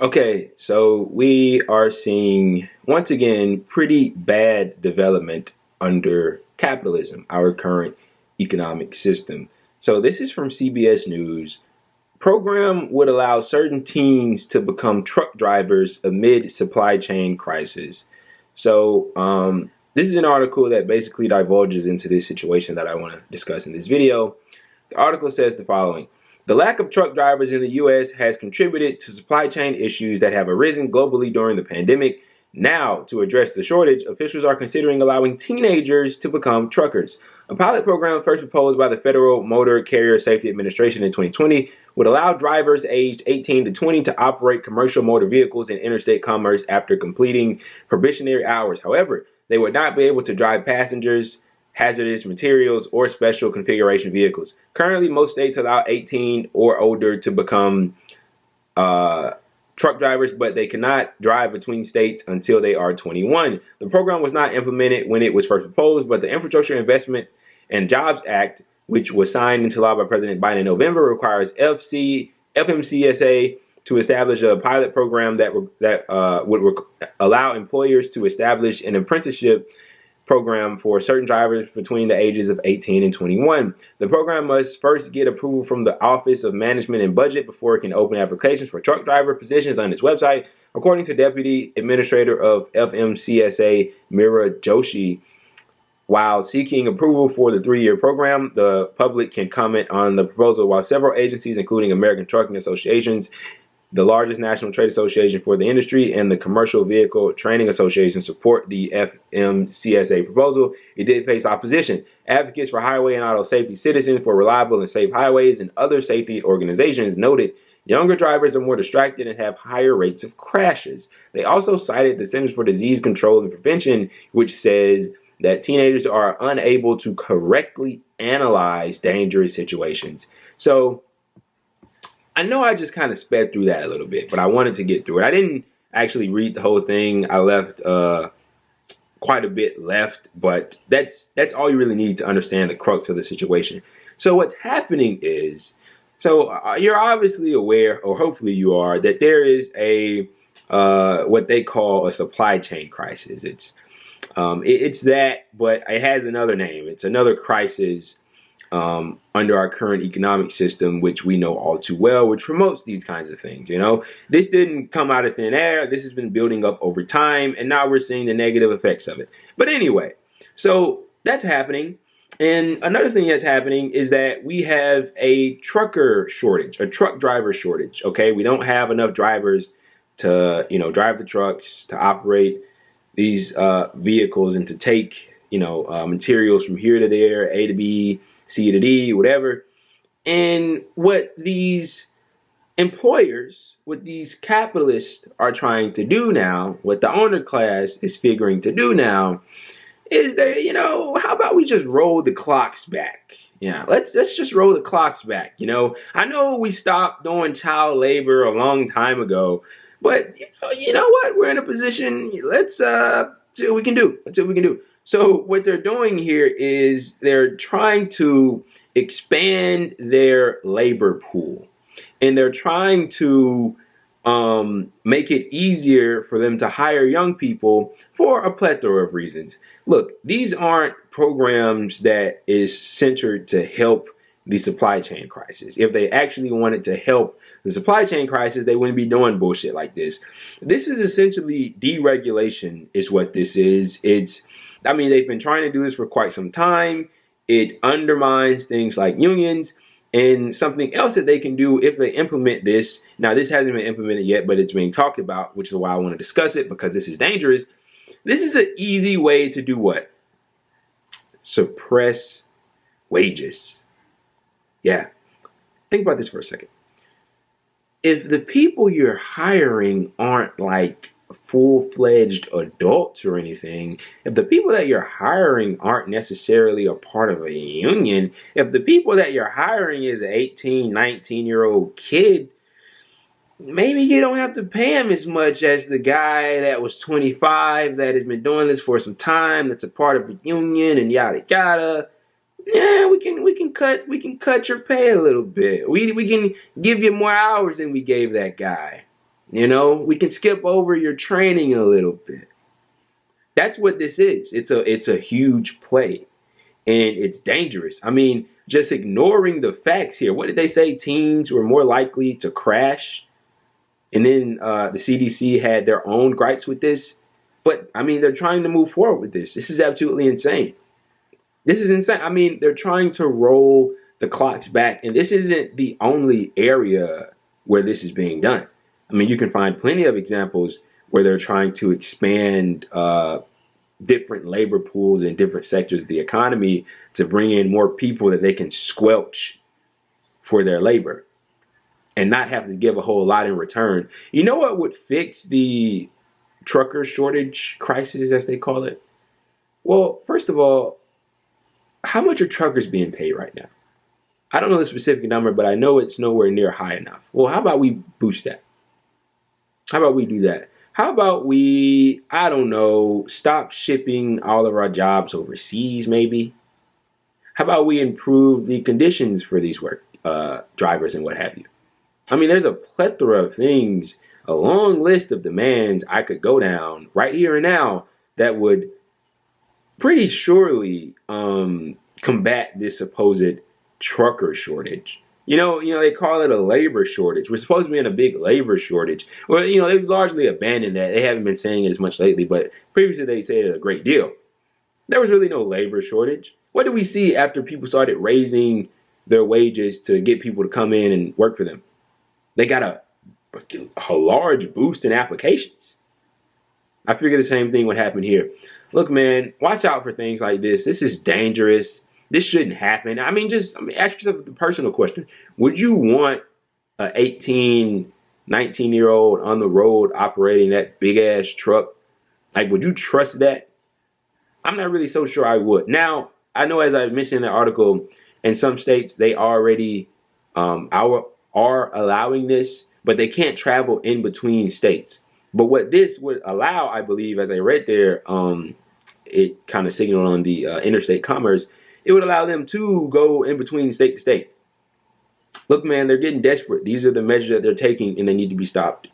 Okay, so we are seeing once again pretty bad development under capitalism, our current economic system. So this is from CBS News. Program would allow certain teens to become truck drivers amid supply chain crisis. This is an article that basically divulges into this situation that I want to discuss in this video. The article says the following. The lack of truck drivers in the U.S. has contributed to supply chain issues that have arisen globally during the pandemic. Now, to address the shortage, officials are considering allowing teenagers to become truckers. A pilot program first proposed by the Federal Motor Carrier Safety Administration in 2020 would allow drivers aged 18 to 20 to operate commercial motor vehicles in interstate commerce after completing probationary hours. However, they would not be able to drive passengers, hazardous materials, or special configuration vehicles. Currently, most states allow 18 or older to become truck drivers, but they cannot drive between states until they are 21. The program was not implemented when it was first proposed, but the Infrastructure Investment and Jobs Act, which was signed into law by President Biden in November, requires FMCSA to establish a pilot program that would allow employers to establish an apprenticeship program for certain drivers between the ages of 18 and 21. The program must first get approval from the Office of Management and Budget before it can open applications for truck driver positions on its website. According to Deputy Administrator of FMCSA Mira Joshi, while seeking approval for the 3-year program, the public can comment on the proposal, while several agencies, including American Trucking Associations, the largest national trade association for the industry, and the Commercial Vehicle Training Association support the FMCSA proposal. It did face opposition. Advocates for highway and auto safety, Citizens for Reliable and Safe Highways, and other safety organizations noted younger drivers are more distracted and have higher rates of crashes. They also cited the Centers for Disease Control and Prevention, which says that teenagers are unable to correctly analyze dangerous situations. So, I know I just kind of sped through that a little bit, but I wanted to get through it. I didn't actually read the whole thing. I left quite a bit left, but that's all you really need to understand the crux of the situation. So what's happening is, you're obviously aware, or hopefully you are, that there is a what they call a supply chain crisis. It's that, but it has another name. It's another crisis under our current economic system, which we know all too well, which promotes these kinds of things. This didn't come out of thin air. This has been building up over time, and now we're seeing the negative effects of it. But anyway, so that's happening. And another thing that's happening is that we have a trucker shortage, a truck driver shortage. Okay, we don't have enough drivers to, drive the trucks, to operate these vehicles, and to take, materials from here to there, A to B, C to D, whatever. And what these employers, what these capitalists are trying to do now, what the owner class is figuring to do now, is that, how about we just roll the clocks back? Yeah, let's just roll the clocks back. I know we stopped doing child labor a long time ago, but you know what? We're in a position. Let's see what we can do. Let's see what we can do. So what they're doing here is they're trying to expand their labor pool, and they're trying to make it easier for them to hire young people for a plethora of reasons. Look, these aren't programs that is centered to help the supply chain crisis. If they actually wanted to help the supply chain crisis, they wouldn't be doing bullshit like this. This is essentially deregulation is what this is. They've been trying to do this for quite some time. It undermines things like unions. And something else that they can do if they implement this, now this hasn't been implemented yet, but it's being talked about, which is why I want to discuss it, because this is dangerous. This is an easy way to do what? Suppress wages. Yeah. Think about this for a second. If the people you're hiring aren't like full-fledged adults or anything, if the people that you're hiring aren't necessarily a part of a union, if the people that you're hiring is an 18, 19-year-old kid, maybe you don't have to pay him as much as the guy that was 25, that has been doing this for some time, that's a part of a union, and yada yada. Yeah, we can cut your pay a little bit. We can give you more hours than we gave that guy. You know, we can skip over your training a little bit. That's what this is. It's a huge play, and it's dangerous. I mean, just ignoring the facts here. What did they say? Teens were more likely to crash, and then the CDC had their own gripes with this. But I mean, they're trying to move forward with this. This is absolutely insane. This is insane. I mean, they're trying to roll the clocks back, and this isn't the only area where this is being done. I mean, you can find plenty of examples where they're trying to expand different labor pools in different sectors of the economy to bring in more people that they can squelch for their labor and not have to give a whole lot in return. You know what would fix the trucker shortage crisis, as they call it? Well, first of all, how much are truckers being paid right now? I don't know the specific number, but I know it's nowhere near high enough. Well, how about we boost that? How about we do that? How about we, I don't know, stop shipping all of our jobs overseas, maybe? How about we improve the conditions for these drivers and what have you? I mean, there's a plethora of things, a long list of demands I could go down right here and now that would pretty surely combat this supposed trucker shortage. You know, they call it a labor shortage. We're supposed to be in a big labor shortage. Well, they've largely abandoned that. They haven't been saying it as much lately, but previously they said it a great deal. There was really no labor shortage. What did we see after people started raising their wages to get people to come in and work for them? They got a large boost in applications. I figure the same thing would happen here. Look, man, watch out for things like this. This is dangerous. This shouldn't happen. I mean, ask yourself the personal question. Would you want an 18, 19-year-old on the road operating that big-ass truck? Like, would you trust that? I'm not really so sure I would. Now, I know, as I mentioned in the article, in some states, they already are allowing this, but they can't travel in between states. But what this would allow, I believe, as I read there, it kind of signaled on the interstate commerce, it would allow them to go in between state to state. Look, man, they're getting desperate. These are the measures that they're taking, and they need to be stopped.